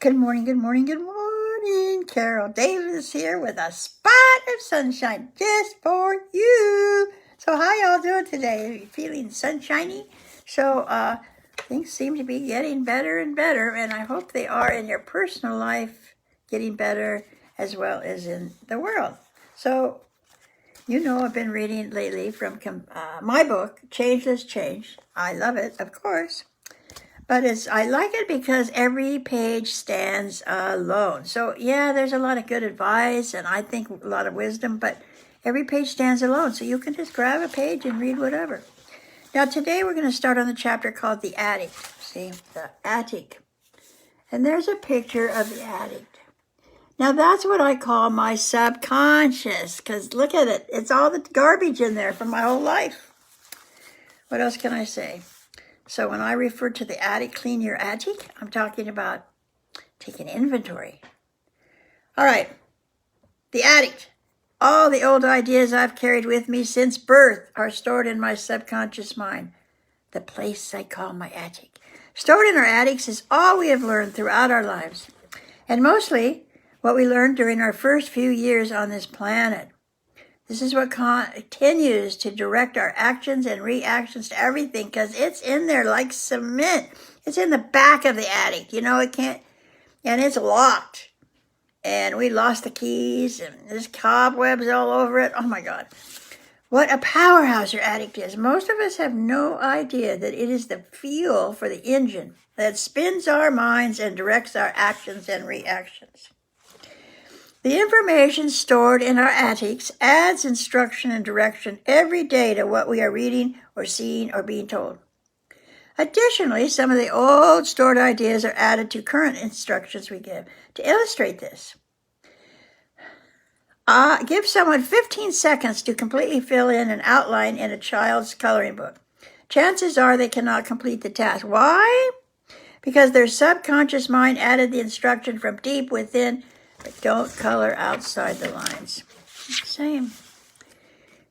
Good morning, good morning, good morning. Carol Davis here with a spot of sunshine just for you. So how y'all doing today? Are you feeling sunshiny? So things seem to be getting better and better, and I hope they are in your personal life getting better as well as in the world. So, I've been reading lately from my book, Changeless Change. I love it, of course. But I like it because every page stands alone. So yeah, there's a lot of good advice and I think a lot of wisdom, but every page stands alone. So you can just grab a page and read whatever. Now today we're going to start on the chapter called The Addict. See, the attic. And there's a picture of the addict. Now that's what I call my subconscious, because look at it. It's all the garbage in there from my whole life. What else can I say? So when I refer to the attic, clean your attic, I'm talking about taking inventory. All right, the attic. All the old ideas I've carried with me since birth are stored in my subconscious mind, the place I call my attic. Stored in our attics is all we have learned throughout our lives, and mostly what we learned during our first few years on this planet. This is what continues to direct our actions and reactions to everything, because it's in there like cement. It's in the back of the attic. It can't, and it's locked. And we lost the keys, and there's cobwebs all over it. Oh my God. What a powerhouse your attic is. Most of us have no idea that it is the fuel for the engine that spins our minds and directs our actions and reactions. The information stored in our attics adds instruction and direction every day to what we are reading or seeing or being told. Additionally, some of the old stored ideas are added to current instructions we give. To illustrate this, give someone 15 seconds to completely fill in an outline in a child's coloring book. Chances are they cannot complete the task. Why? Because their subconscious mind added the instruction from deep within. But don't color outside the lines. Same.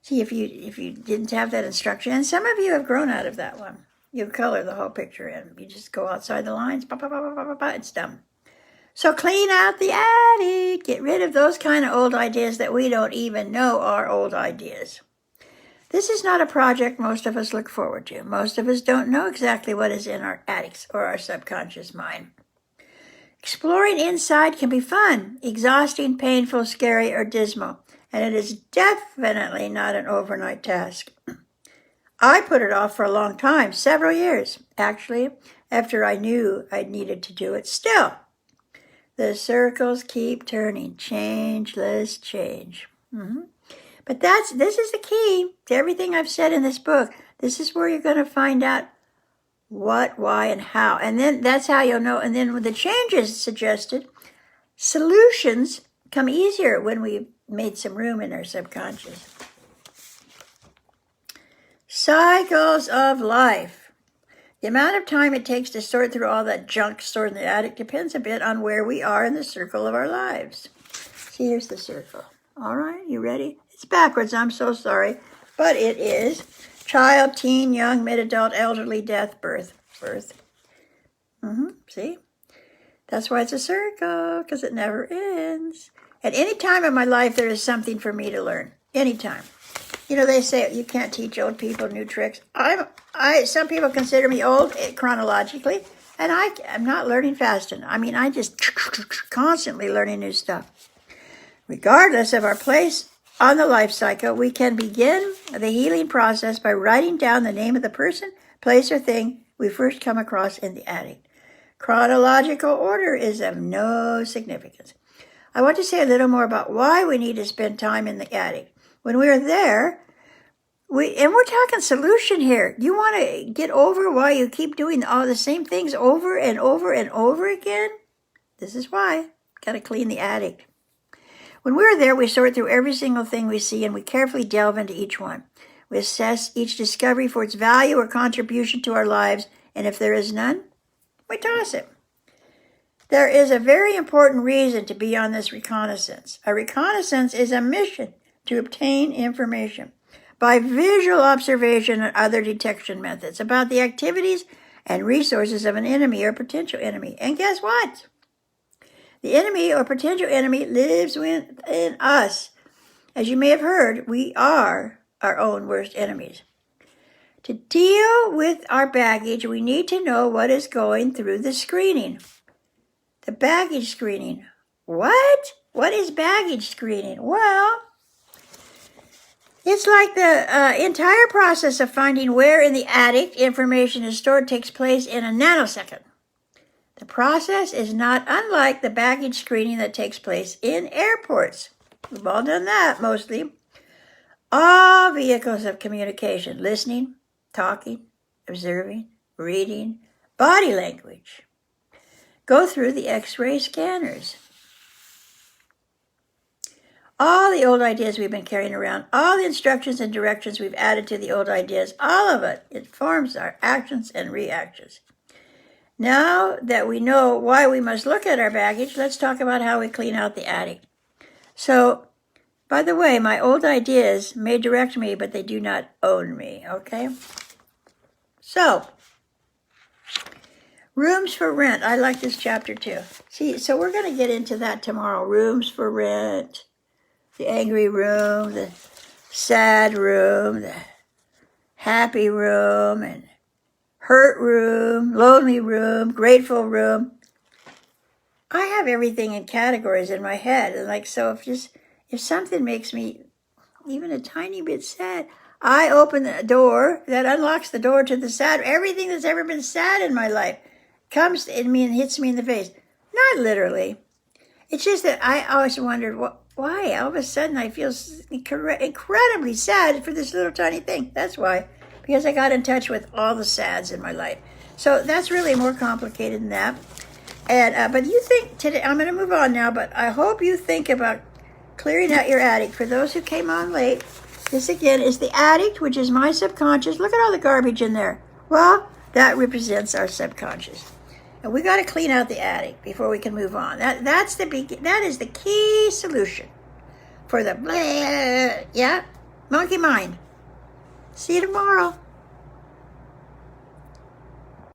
See, if you didn't have that instruction, and some of you have grown out of that one, you color the whole picture in. You just go outside the lines, it's done. So clean out the attic. Get rid of those kind of old ideas that we don't even know are old ideas. This is not a project most of us look forward to. Most of us don't know exactly what is in our attics or our subconscious mind. Exploring inside can be fun, exhausting, painful, scary, or dismal, and it is definitely not an overnight task. I put it off for a long time, several years, actually, after I knew I needed to do it. Still, the circles keep turning, changeless change. But this is the key to everything I've said in this book. This is where you're going to find out what, why, and how. And then that's how you'll know. And then with the changes suggested, solutions come easier when we've made some room in our subconscious. Cycles of life. The amount of time it takes to sort through all that junk stored in the attic depends a bit on where we are in the circle of our lives. See, here's the circle. All right, you ready? It's backwards, I'm so sorry. But it is child, teen, young, mid-adult, elderly, death, birth. See? That's why it's a circle, because it never ends. At any time in my life, there is something for me to learn. Anytime. They say you can't teach old people new tricks. Some people consider me old chronologically, and I'm not learning fast enough. I just constantly learning new stuff. Regardless of our place on the life cycle, we can begin the healing process by writing down the name of the person, place, or thing we first come across in the attic. Chronological order is of no significance. I want to say a little more about why we need to spend time in the attic. When we are there, we're talking solution here. You want to get over why you keep doing all the same things over and over and over again? This is why. Got to clean the attic. When we're there, we sort through every single thing we see and we carefully delve into each one. We assess each discovery for its value or contribution to our lives, and if there is none, we toss it. There is a very important reason to be on this reconnaissance. A reconnaissance is a mission to obtain information by visual observation and other detection methods about the activities and resources of an enemy or potential enemy. And guess what? The enemy or potential enemy lives within us. As you may have heard, we are our own worst enemies. To deal with our baggage, we need to know what is going through the screening. The baggage screening. What? What is baggage screening? Well, it's like the entire process of finding where in the attic information is stored takes place in a nanosecond. The process is not unlike the baggage screening that takes place in airports. We've all done that, mostly. All vehicles of communication, listening, talking, observing, reading, body language, go through the X-ray scanners. All the old ideas we've been carrying around, all the instructions and directions we've added to the old ideas, all of it informs our actions and reactions. Now that we know why we must look at our baggage, let's talk about how we clean out the attic. So, by the way, my old ideas may direct me, but they do not own me, okay? So, rooms for rent. I like this chapter too. See, so we're going to get into that tomorrow. Rooms for rent. The angry room, the sad room, the happy room, and hurt room, lonely room, grateful room. I have everything in categories in my head. And like, so if something makes me even a tiny bit sad, I open the door that unlocks the door to the sad. Everything that's ever been sad in my life comes in me and hits me in the face. Not literally. It's just that I always wondered, why? All of a sudden I feel incredibly sad for this little tiny thing. That's why. Because I got in touch with all the sads in my life. So that's really more complicated than that. And but you think today, I'm going to move on now, but I hope you think about clearing out your attic. For those who came on late, this again is the attic, which is my subconscious. Look at all the garbage in there. Well, that represents our subconscious. And we got to clean out the attic before we can move on. That is the key solution for the monkey mind. See you tomorrow.